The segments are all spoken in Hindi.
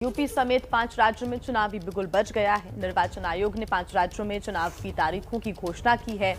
यूपी समेत 5 राज्यों में चुनावी बिगुल बज गया है। निर्वाचन आयोग ने 5 राज्यों में चुनाव की तारीखों की घोषणा की है।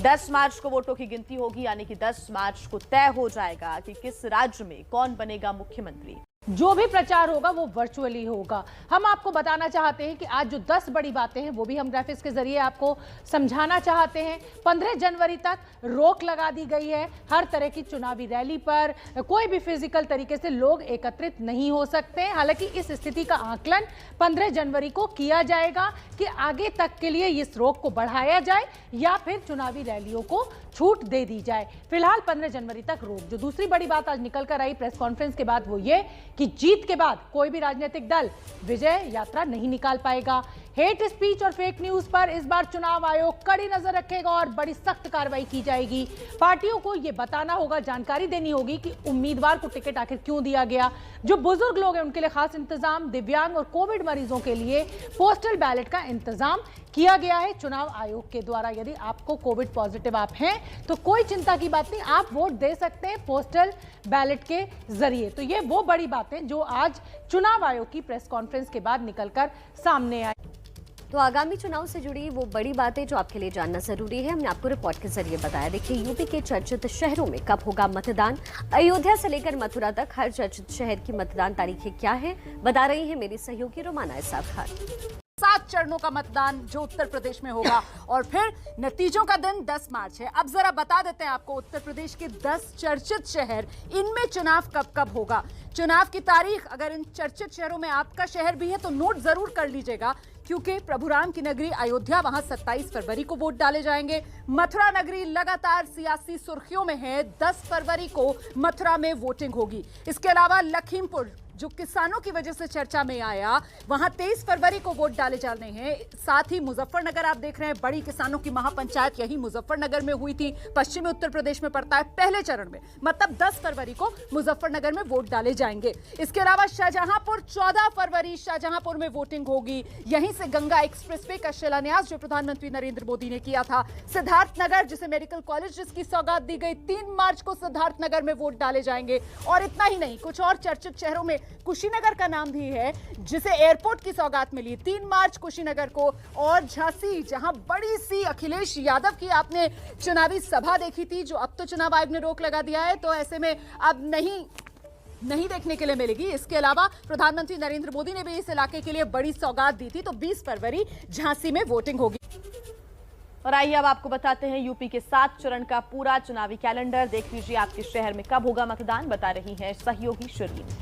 10 मार्च को वोटों की गिनती होगी, यानी कि 10 मार्च को तय हो जाएगा कि किस राज्य में कौन बनेगा मुख्यमंत्री। जो भी प्रचार होगा वो वर्चुअली होगा। हम आपको बताना चाहते हैं कि आज जो 10 बड़ी बातें हैं वो भी हम ग्राफिक्स के जरिए आपको समझाना चाहते हैं। 15 जनवरी तक रोक लगा दी गई है। हर तरह की चुनावी रैली पर कोई भी फिजिकल तरीके से लोग एकत्रित नहीं हो सकते। हालांकि इस स्थिति का आकलन 15 जनवरी को किया जाएगा कि आगे तक के लिए इस रोक को बढ़ाया जाए या फिर चुनावी रैलियों को छूट दे दी जाए। फिलहाल 15 जनवरी तक रोक। जो दूसरी बड़ी बात आज निकल कर आई प्रेस कॉन्फ्रेंस के बाद वो ये कि जीत के बाद कोई भी राजनीतिक दल विजय यात्रा नहीं निकाल पाएगा। हेट स्पीच और फेक न्यूज पर इस बार चुनाव आयोग कड़ी नजर रखेगा और बड़ी सख्त कार्रवाई की जाएगी। पार्टियों को यह बताना होगा, जानकारी देनी होगी कि उम्मीदवार को टिकट आखिर क्यों दिया गया। जो बुजुर्ग लोग हैं उनके लिए खास इंतजाम, दिव्यांग और कोविड मरीजों के लिए पोस्टल बैलेट का इंतजाम किया गया है चुनाव आयोग के द्वारा। यदि आपको कोविड पॉजिटिव आप हैं तो कोई चिंता की बात नहीं, आप वोट दे सकते हैं पोस्टल बैलेट के जरिए। तो ये वो बड़ी बातें जो आज चुनाव आयोग की प्रेस कॉन्फ्रेंस के बाद निकलकर सामने आई। तो आगामी चुनाव से जुड़ी वो बड़ी बातें जो आपके लिए जानना जरूरी है, हमने आपको रिपोर्ट के जरिए बताया। देखिए, यूपी के चर्चित शहरों में कब होगा मतदान। अयोध्या से लेकर मथुरा तक हर चर्चित शहर की मतदान तारीखें क्या है, बता रही है मेरी सहयोगी रोमाना इसाफ खान। 7 चरणों का मतदान जो उत्तर प्रदेश में होगा और फिर नतीजों का दिन 10 मार्च है। अब जरा बता देते हैं आपको उत्तर प्रदेश के 10 चर्चित शहर, इनमें चुनाव कब कब होगा। चुनाव की तारीख अगर इन चर्चित शहरों में आपका शहर भी है तो नोट जरूर कर लीजिएगा, क्योंकि प्रभु राम की नगरी अयोध्या, वहां 27 फरवरी को वोट डाले जाएंगे। मथुरा नगरी लगातार सियासी सुर्खियों में है, 10 फरवरी को मथुरा में वोटिंग होगी। इसके अलावा लखीमपुर जो किसानों की वजह से चर्चा में आया, वहां 23 फरवरी को वोट डाले जाने हैं। साथ ही मुजफ्फरनगर आप देख रहे हैं, बड़ी किसानों की महापंचायत यही मुजफ्फरनगर में हुई थी, पश्चिमी उत्तर प्रदेश में पड़ता है पहले चरण में, मतलब 10 फरवरी को मुजफ्फरनगर में वोट डाले जाएंगे। इसके अलावा शाहजहांपुर 14 फरवरी शाहजहांपुर में वोटिंग होगी। यहीं से गंगा एक्सप्रेसवे का शिलान्यास जो प्रधानमंत्री नरेंद्र मोदी ने किया था। सिद्धार्थनगर, जिसे मेडिकल कॉलेज जिसकी सौगात दी गई, 3 मार्च को सिद्धार्थनगर में वोट डाले जाएंगे। और इतना ही नहीं, कुछ और चर्चित शहरों में कुशीनगर का नाम भी है, जिसे एयरपोर्ट की सौगात मिली 3 मार्च कुशीनगर को। और झांसी, जहां बड़ी सी अखिलेश यादव की आपने चुनावी सभा देखी थी, जो अब तो चुनाव आयोग ने रोक लगा दिया है, तो ऐसे में अब नहीं देखने के लिए मिलेगी। इसके अलावा प्रधानमंत्री नरेंद्र मोदी ने भी इस इलाके के लिए बड़ी सौगात दी थी। तो 20 फरवरी झांसी में वोटिंग होगी। और आइए अब आपको बताते हैं यूपी के 7 चरण का पूरा चुनावी कैलेंडर। देख लीजिए आपके शहर में कब होगा मतदान, बता रही है सहयोगी शिरीन।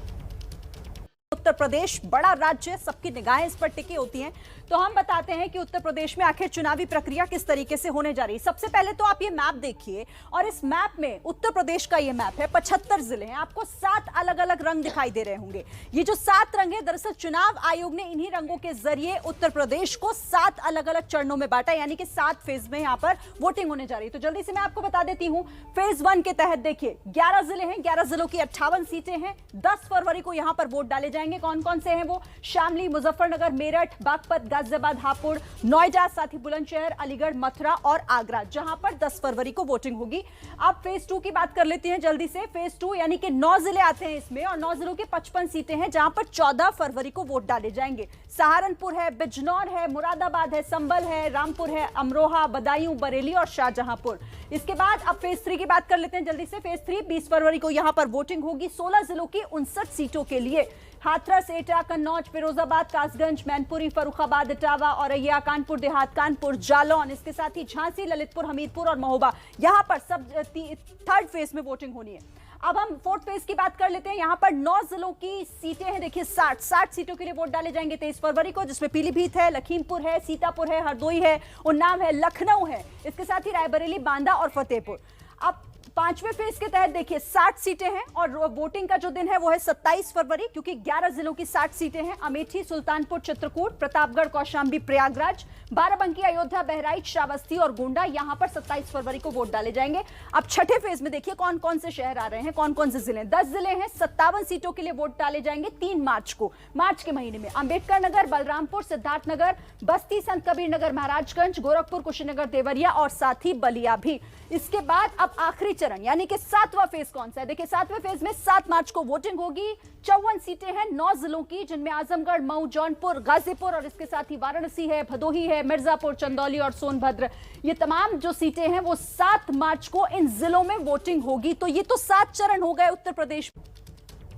उत्तर प्रदेश बड़ा राज्य, सबकी निगाहें इस पर टिकी होती हैं, तो हम बताते हैं कि उत्तर प्रदेश में आखिर चुनावी प्रक्रिया किस तरीके से होने जा रही है। सबसे पहले तो आप ये मैप देखिए, और इस मैप में उत्तर प्रदेश का ये मैप है, 75 जिले हैं। आपको 7 अलग अलग रंग दिखाई दे रहे होंगे। ये जो 7 रंग है, दरअसल चुनाव आयोग ने इन्हीं रंगों के जरिए उत्तर प्रदेश को 7 अलग अलग चरणों में बांटा, यानी कि 7 फेज में यहाँ पर वोटिंग होने जा रही है। तो जल्दी से मैं आपको बता देती हूँ। फेज 1 के तहत देखिए 11 जिले हैं, 11 जिलों की 58 सीटें हैं। 10 फरवरी को यहाँ पर वोट डाले जाएंगे। कौन कौन से हैं वो? शामली, मुजफ्फरनगर, मेरठ, बागपत, गाजियाबाद, हापुड़, नोएडा, साथ ही बुलंदशहर, अलीगढ़, मथुरा और आगरा, जहां पर 10 फरवरी को वोटिंग होगी। अब फेज 2 की बात कर लेते हैं जल्दी से। फेज 2 यानी कि 9 जिले आते हैं इसमें, और 9 जिलों की 55 सीटें हैं, जहां पर 14 फरवरी को वोट डाले जाएंगे। सहारनपुर है, बिजनौर है, मुरादाबाद है, संभल है, रामपुर है, अमरोहा, बदायूं, बरेली और शाहजहांपुर। इसके बाद अब फेज 3 की बात कर लेते हैं जल्दी से। फेज 3 20 फरवरी को यहां पर वोटिंग होगी 16 जिलों की 59 सीटों के लिए। हाथरस, एटा, कन्नौज, फिरोजाबाद, कासगंज, मैनपुरी, फर्रुखाबाद, इटावा, औरैया, कानपुर देहात, कानपुर, जालौन, इसके साथ ही झांसी, ललितपुर, हमीरपुर और महोबा, यहां पर सब 3rd फेज में वोटिंग होनी है। अब हम 4th फेज की बात कर लेते हैं। यहां पर 9 जिलों की सीटें हैं। देखिए 60 सीटों के लिए वोट डाले जाएंगे 23 फरवरी को, जिसमें पीलीभीत है, लखीमपुर है, सीतापुर है, हरदोई है, उन्नाव है, लखनऊ है, इसके साथ ही रायबरेली, बांदा और फतेहपुर। अब 5वें फेज के तहत देखिए 60 सीटें हैं, और वोटिंग का जो दिन है वो है 27 फरवरी, क्योंकि 11 जिलों की 60 सीटें हैं। अमेठी, सुल्तानपुर, चित्रकूट, प्रतापगढ़, कौशाम्बी, प्रयागराज, बाराबंकी, अयोध्या, बहराइच, श्रावस्ती और गोंडा, यहां पर 27 फरवरी को वोट डाले जाएंगे। अब 6ठे फेज में देखिए कौन कौन से शहर आ रहे हैं, कौन कौन से जिले। 10 जिले हैं, 57 सीटों के लिए वोट डाले जाएंगे 3 मार्च को, मार्च के महीने में। अंबेडकर नगर, बलरामपुर, सिद्धार्थनगर, बस्ती, संत कबीर नगर, महाराजगंज, गोरखपुर, कुशीनगर, देवरिया और साथ ही बलिया भी। इसके बाद अब आखिरी चरण यानी कि 7वां फेज कौन सा है? देखिए 7वें फेज में 7 मार्च को वोटिंग होगी। 54 सीटें हैं 9 जिलों की, जिनमें आजमगढ़, मऊ, जौनपुर, गाजीपुर और इसके साथ ही वाराणसी है, भदोही है, मिर्जापुर, चंदौली और सोनभद्र। ये तमाम जो सीटें हैं वो 7 मार्च को इन जिलों में वोटिंग होगी। तो ये तो 7 चरण हो गए उत्तर प्रदेश।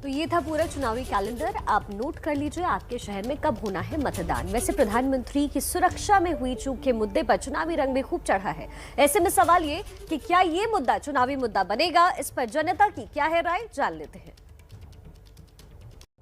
तो ये था पूरा चुनावी कैलेंडर। आप नोट कर लीजिए आपके शहर में कब होना है मतदान। वैसे प्रधानमंत्री की सुरक्षा में हुई चूक के मुद्दे पर चुनावी रंग भी खूब चढ़ा है। ऐसे में सवाल ये कि क्या ये मुद्दा चुनावी मुद्दा बनेगा, इस पर जनता की क्या है राय, जान लेते हैं।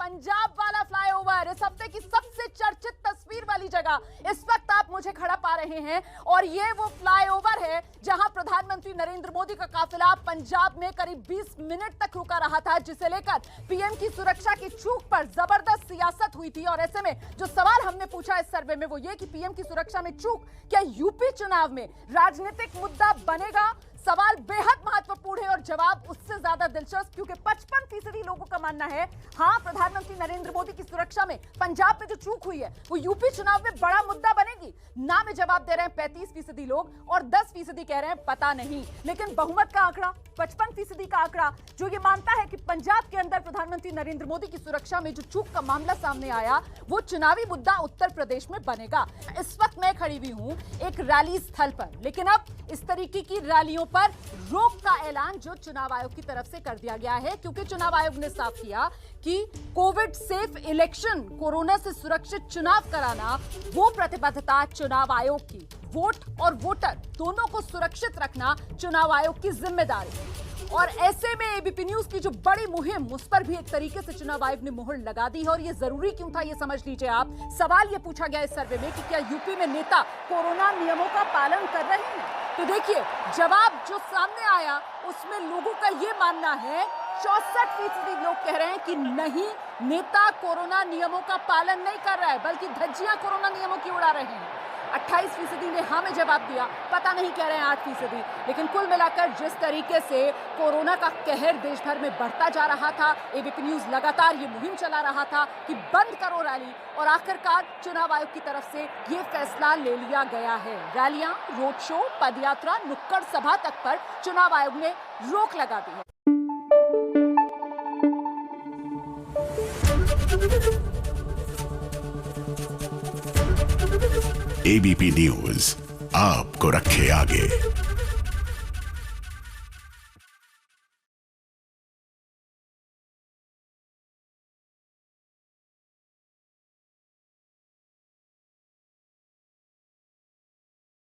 पंजाब वाला फ्लाईओवर इस हफ्ते की सबसे चर्चित तस्वीर वाली जगह इस वक्त आप मुझे खड़ा पा रहे हैं, और ये वो फ्लाईओवर है जहां प्रधानमंत्री नरेंद्र मोदी का काफिला पंजाब में करीब 20 मिनट तक रुका रहा था, जिसे लेकर पीएम की सुरक्षा की चूक पर जबरदस्त सियासत हुई थी। और ऐसे में जो सवाल हमने पूछा इस सर्वे में वो ये कि पीएम की सुरक्षा में चूक क्या यूपी चुनाव में राजनीतिक मुद्दा बनेगा? सवाल बेहद महत्वपूर्ण है और जवाब उससे ज्यादा दिलचस्प, क्योंकि 55% लोगों का मानना है हाँ, प्रधानमंत्री नरेंद्र मोदी की सुरक्षा में पंजाब में जो चूक हुई है वो यूपी चुनाव में बड़ा मुद्दा बनेगी। ना में जवाब दे रहे हैं 35% लोग और 10% कह रहे हैं पता नहीं। लेकिन बहुमत का आंकड़ा 55% का आंकड़ा जो ये मानता है कि पंजाब के अंदर प्रधानमंत्री नरेंद्र मोदी की सुरक्षा में जो चूक का मामला सामने आया वो चुनावी मुद्दा उत्तर प्रदेश में बनेगा। इस वक्त मैं खड़ी हुई हूं एक रैली स्थल पर, लेकिन अब इस तरीके की रैलियों पर रोक का ऐलान जो चुनाव आयोग की तरफ से कर दिया गया है, क्योंकि चुनाव आयोग ने साफ किया कि कोविड सेफ इलेक्शन, कोरोना से सुरक्षित चुनाव कराना वो प्रतिबद्धता चुनाव आयोग की। वोट और वोटर दोनों को सुरक्षित रखना चुनाव आयोग की जिम्मेदारी। और ऐसे में एबीपी न्यूज की जो बड़ी मुहिम उस पर भी एक तरीके से चुनाव आयोग ने मुहर लगा दी है। और ये जरूरी क्यों था ये समझ लीजिए आप। सवाल ये पूछा गया इस सर्वे में कि क्या यूपी में नेता कोरोना नियमों का पालन कर रहे हैं? तो देखिए जवाब जो सामने आया उसमें लोगों का ये मानना है, 64% लोग कह रहे हैं कि नहीं, नेता कोरोना नियमों का पालन नहीं कर रहा है बल्कि धज्जियां कोरोना नियमों की उड़ा रहे हैं। 28% ने हाँ में जवाब दिया, पता नहीं कह रहे हैं 8%। लेकिन कुल मिलाकर जिस तरीके से कोरोना का कहर देश भर में बढ़ता जा रहा था, एबीपी न्यूज लगातार ये मुहिम चला रहा था कि बंद करो रैली, और आखिरकार चुनाव आयोग की तरफ से ये फैसला ले लिया गया है। रैलियां, रोड शो, पदयात्रा, नुक्कड़ सभा तक पर चुनाव आयोग ने रोक लगा दी है। एबीपी न्यूज आपको रखे आगे।